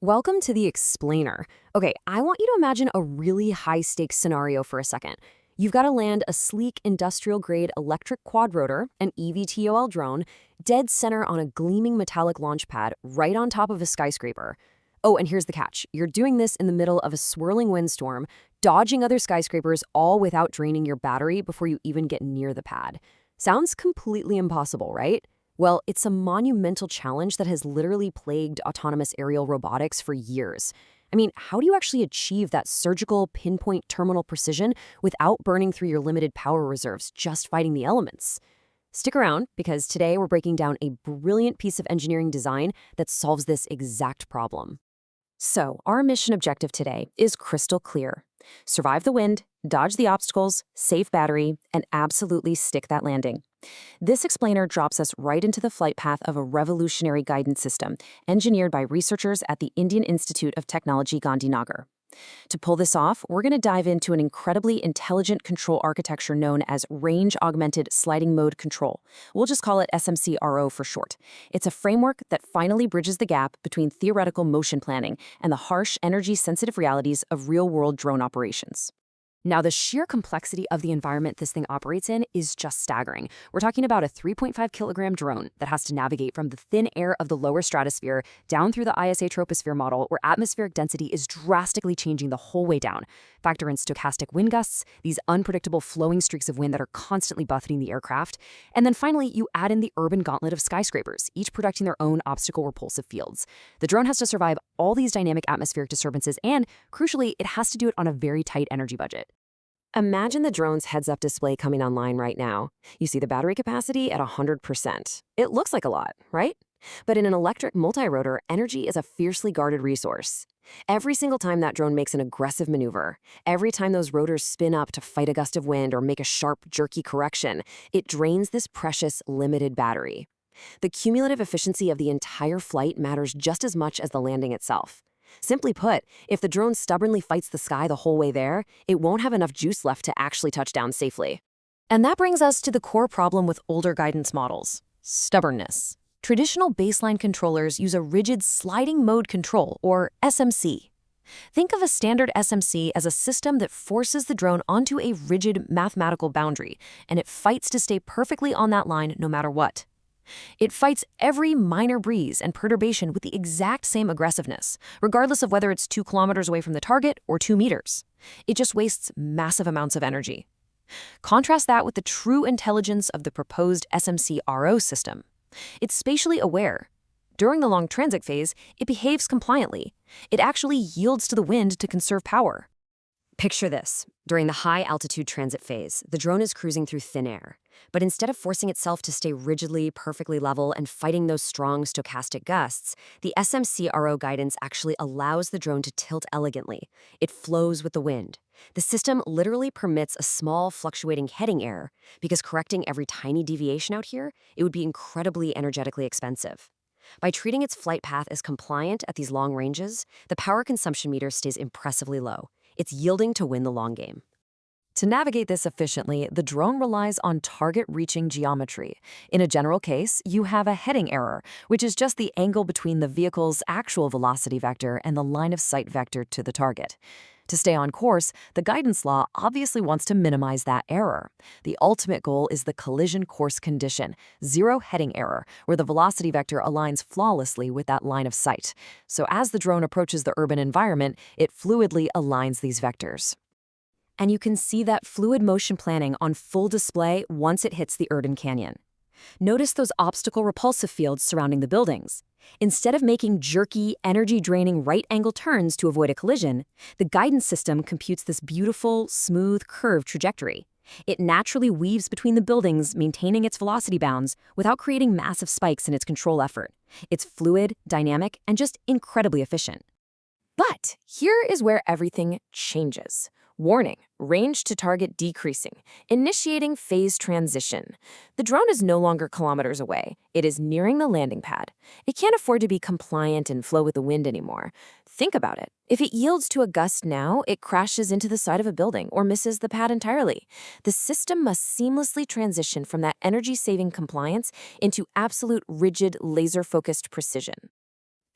Welcome to the explainer. Okay, I want you to imagine a really high-stakes scenario for a second. You've got to land a sleek industrial-grade electric quadrotor, an eVTOL drone, dead center on a gleaming metallic launch pad right on top of a skyscraper. Oh, and here's the catch. You're doing this in the middle of a swirling windstorm, dodging other skyscrapers, all without draining your battery before you even get near the pad. Sounds completely impossible, right? Well, it's a monumental challenge that has literally plagued autonomous aerial robotics for years. I mean, how do you actually achieve that surgical, pinpoint terminal precision without burning through your limited power reserves just fighting the elements? Stick around, because today we're breaking down a brilliant piece of engineering design that solves this exact problem. So, our mission objective today is crystal clear. Survive the wind, dodge the obstacles, save battery, and absolutely stick that landing. This explainer drops us right into the flight path of a revolutionary guidance system engineered by researchers at the Indian Institute of Technology, Gandhinagar. To pull this off, we're going to dive into an incredibly intelligent control architecture known as range-augmented sliding mode control. We'll just call it SMC-RO for short. It's a framework that finally bridges the gap between theoretical motion planning and the harsh, energy-sensitive realities of real-world drone operations. Now, the sheer complexity of the environment this thing operates in is just staggering. We're talking about a 3.5-kilogram drone that has to navigate from the thin air of the lower stratosphere down through the ISA troposphere model, where atmospheric density is drastically changing the whole way down. Factor in stochastic wind gusts, these unpredictable flowing streaks of wind that are constantly buffeting the aircraft. And then finally, you add in the urban gauntlet of skyscrapers, each projecting their own obstacle repulsive fields. The drone has to survive all these dynamic atmospheric disturbances, and crucially, it has to do it on a very tight energy budget. Imagine the drone's heads-up display coming online right now. You see the battery capacity at 100%. It looks like a lot, right? But in an electric multi-rotor, energy is a fiercely guarded resource. Every single time that drone makes an aggressive maneuver, every time those rotors spin up to fight a gust of wind or make a sharp, jerky correction, it drains this precious, limited battery. The cumulative efficiency of the entire flight matters just as much as the landing itself. Simply put, if the drone stubbornly fights the sky the whole way there, it won't have enough juice left to actually touch down safely. And that brings us to the core problem with older guidance models: stubbornness. Traditional baseline controllers use a rigid sliding mode control, or SMC. Think of a standard SMC as a system that forces the drone onto a rigid mathematical boundary, and it fights to stay perfectly on that line no matter what. It fights every minor breeze and perturbation with the exact same aggressiveness, regardless of whether it's 2 kilometers away from the target or 2 meters. It just wastes massive amounts of energy. Contrast that with the true intelligence of the proposed SMC-RO system. It's spatially aware. During the long transit phase, it behaves compliantly. It actually yields to the wind to conserve power. Picture this. During the high-altitude transit phase, the drone is cruising through thin air. But instead of forcing itself to stay rigidly, perfectly level and fighting those strong stochastic gusts, the SMC-RO guidance actually allows the drone to tilt elegantly. It flows with the wind. The system literally permits a small, fluctuating heading error, because correcting every tiny deviation out here, it would be incredibly energetically expensive. By treating its flight path as compliant at these long ranges, the power consumption meter stays impressively low. It's yielding to win the long game. To navigate this efficiently, the drone relies on target-reaching geometry. In a general case, you have a heading error, which is just the angle between the vehicle's actual velocity vector and the line-of-sight vector to the target. To stay on course, the guidance law obviously wants to minimize that error. The ultimate goal is the collision course condition, zero heading error, where the velocity vector aligns flawlessly with that line of sight. So as the drone approaches the urban environment, it fluidly aligns these vectors. And you can see that fluid motion planning on full display once it hits the urban canyon. Notice those obstacle repulsive fields surrounding the buildings. Instead of making jerky, energy-draining right-angle turns to avoid a collision, the guidance system computes this beautiful, smooth, curved trajectory. It naturally weaves between the buildings, maintaining its velocity bounds without creating massive spikes in its control effort. It's fluid, dynamic, and just incredibly efficient. But here is where everything changes. Warning, range to target decreasing, initiating phase transition. The drone is no longer kilometers away. It is nearing the landing pad. It can't afford to be compliant and flow with the wind anymore. Think about it. If it yields to a gust now, it crashes into the side of a building or misses the pad entirely. The system must seamlessly transition from that energy-saving compliance into absolute rigid, laser-focused precision.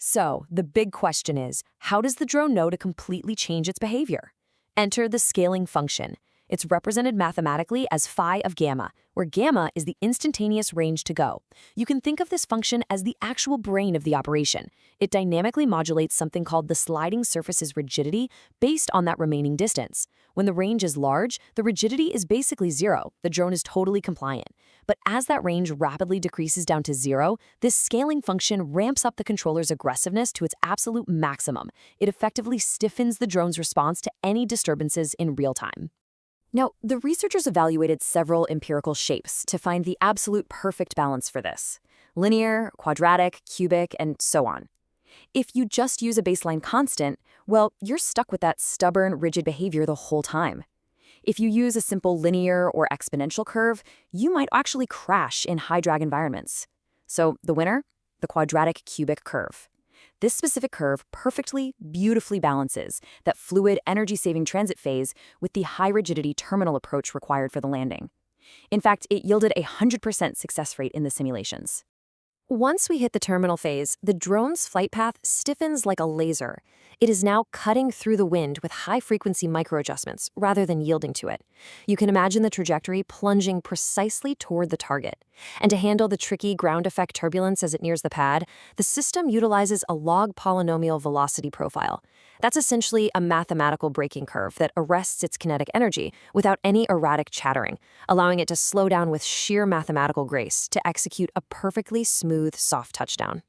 So, the big question is, how does the drone know to completely change its behavior? Enter the scaling function. It's represented mathematically as phi of gamma, where gamma is the instantaneous range to go. You can think of this function as the actual brain of the operation. It dynamically modulates something called the sliding surface's rigidity based on that remaining distance. When the range is large, the rigidity is basically zero. The drone is totally compliant. But as that range rapidly decreases down to zero, this scaling function ramps up the controller's aggressiveness to its absolute maximum. It effectively stiffens the drone's response to any disturbances in real time. Now, the researchers evaluated several empirical shapes to find the absolute perfect balance for this: linear, quadratic, cubic, and so on. If you just use a baseline constant, well, you're stuck with that stubborn, rigid behavior the whole time. If you use a simple linear or exponential curve, you might actually crash in high-drag environments. So the winner? The quadratic cubic curve. This specific curve perfectly, beautifully balances that fluid, energy-saving transit phase with the high-rigidity terminal approach required for the landing. In fact, it yielded a 100% success rate in the simulations. Once we hit the terminal phase, the drone's flight path stiffens like a laser. It is now cutting through the wind with high-frequency microadjustments rather than yielding to it. You can imagine the trajectory plunging precisely toward the target. And to handle the tricky ground effect turbulence as it nears the pad, the system utilizes a log polynomial velocity profile. That's essentially a mathematical braking curve that arrests its kinetic energy without any erratic chattering, allowing it to slow down with sheer mathematical grace to execute a perfectly smooth, soft touchdown.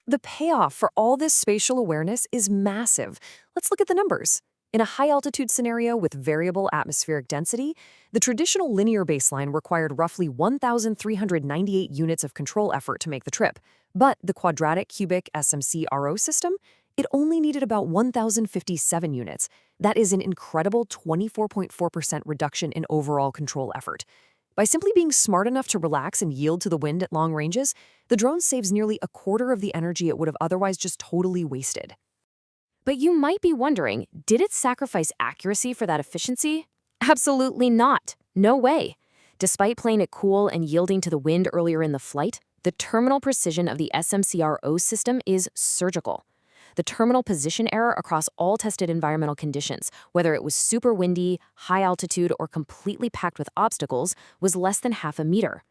The payoff for all this spatial awareness is massive. Let's look at the numbers. In a high-altitude scenario with variable atmospheric density, the traditional linear baseline required roughly 1,398 units of control effort to make the trip. But the quadratic cubic SMC-RO system, it only needed about 1,057 units. That is an incredible 24.4% reduction in overall control effort. By simply being smart enough to relax and yield to the wind at long ranges, the drone saves nearly a quarter of the energy it would have otherwise just totally wasted. But you might be wondering, did it sacrifice accuracy for that efficiency? Absolutely not. No way. Despite playing it cool and yielding to the wind earlier in the flight, the terminal precision of the SMC-RO system is surgical. The terminal position error across all tested environmental conditions, whether it was super windy, high altitude, or completely packed with obstacles, was less than half a meter.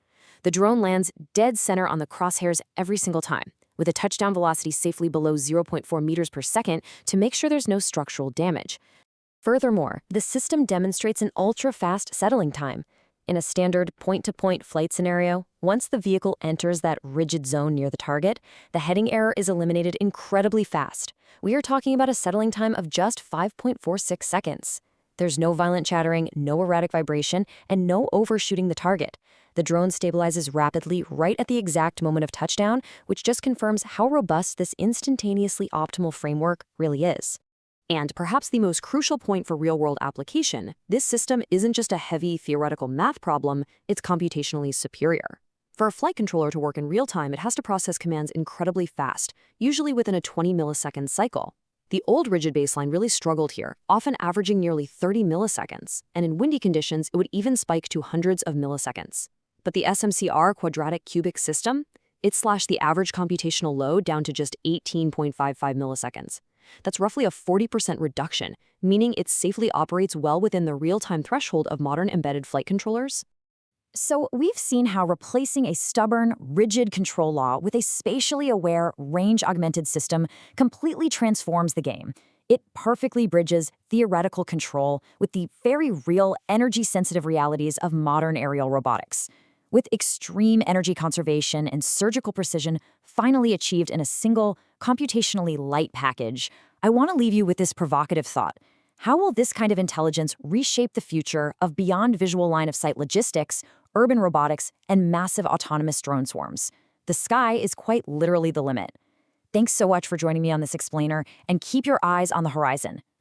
The drone lands dead center on the crosshairs every single time, with a touchdown velocity safely below 0.4 meters per second to make sure there's no structural damage. Furthermore, the system demonstrates an ultra-fast settling time. In a standard point-to-point flight scenario, once the vehicle enters that rigid zone near the target, the heading error is eliminated incredibly fast. We are talking about a settling time of just 5.46 seconds. There's no violent chattering, no erratic vibration, and no overshooting the target. The drone stabilizes rapidly right at the exact moment of touchdown, which just confirms how robust this instantaneously optimal framework really is. And perhaps the most crucial point for real-world application, this system isn't just a heavy theoretical math problem, it's computationally superior. For a flight controller to work in real time, it has to process commands incredibly fast, usually within a 20-millisecond cycle. The old rigid baseline really struggled here, often averaging nearly 30 milliseconds, and in windy conditions, it would even spike to hundreds of milliseconds. But the SMC-R quadratic cubic system, it slashed the average computational load down to just 18.55 milliseconds. That's roughly a 40% reduction, meaning it safely operates well within the real-time threshold of modern embedded flight controllers. So we've seen how replacing a stubborn, rigid control law with a spatially aware, range-augmented system completely transforms the game. It perfectly bridges theoretical control with the very real, energy-sensitive realities of modern aerial robotics. With extreme energy conservation and surgical precision finally achieved in a single, computationally light package, I want to leave you with this provocative thought. How will this kind of intelligence reshape the future of beyond visual line-of-sight logistics, urban robotics, and massive autonomous drone swarms? The sky is quite literally the limit. Thanks so much for joining me on this explainer, and keep your eyes on the horizon.